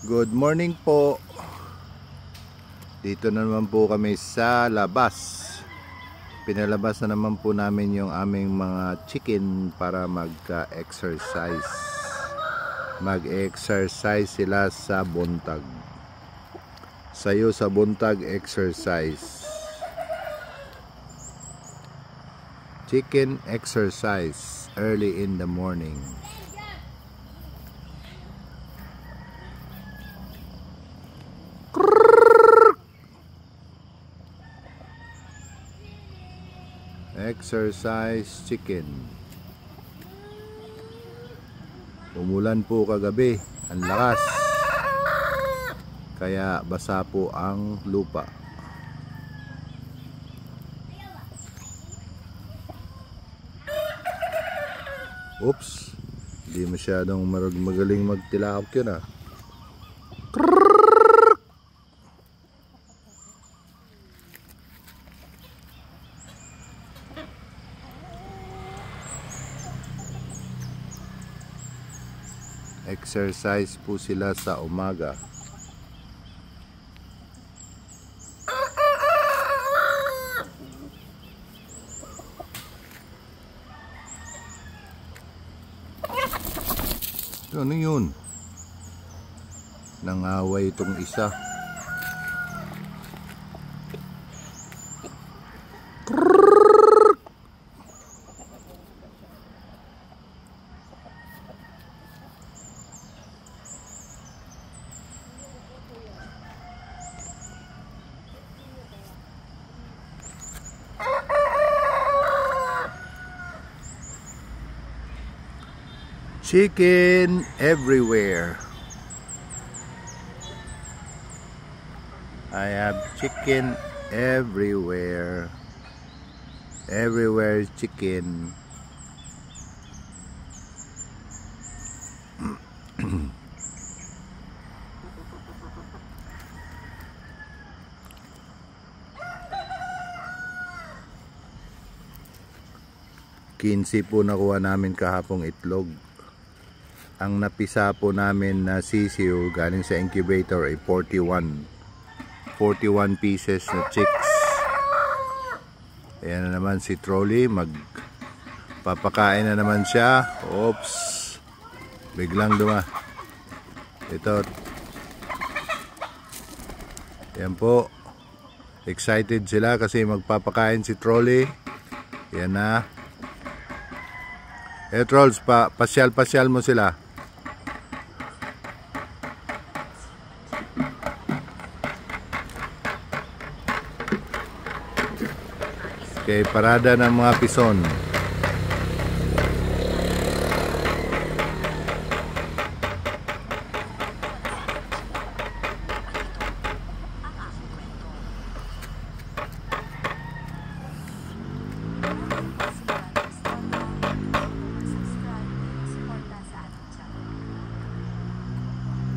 Good morning po. Dito na naman po kami sa labas. Pinalabas na naman po namin yung aming mga chicken para mag-exercise. Mag-exercise sila sa buntag. Sayo sa buntag exercise. Chicken exercise early in the morning. Exercise chicken. Umulan po kagabi, ang lakas. Kaya basa po ang lupa. Oops, hindi masyadong magaling magtilaok yun ah. Exercise po sila sa umaga. Ano yun? Nangaway itong isa. Chicken everywhere. I have chicken everywhere. Everywhere is chicken. Kinsi po nakuha namin kahapong itlog. Ang napisa po namin na sisiw galing sa incubator ay 41 pieces na chicks. Ayan na naman si Trolley, magpapakain na naman siya. Oops, biglang ito. Ayan po, excited sila kasi magpapakain si Trolley. Ayan na. Trolls, pasyal mo sila. Okay, parada ng mga pison.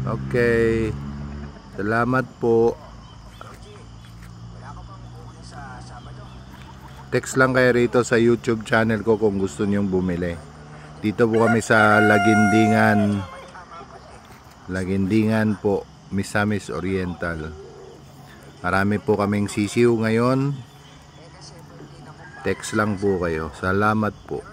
Okay, salamat po. Text lang kayo rito sa YouTube channel ko kung gusto nyong bumili. Dito po kami sa Lagindingan po, Misamis Oriental. Marami po kaming sisiw ngayon. Text lang po kayo. Salamat po.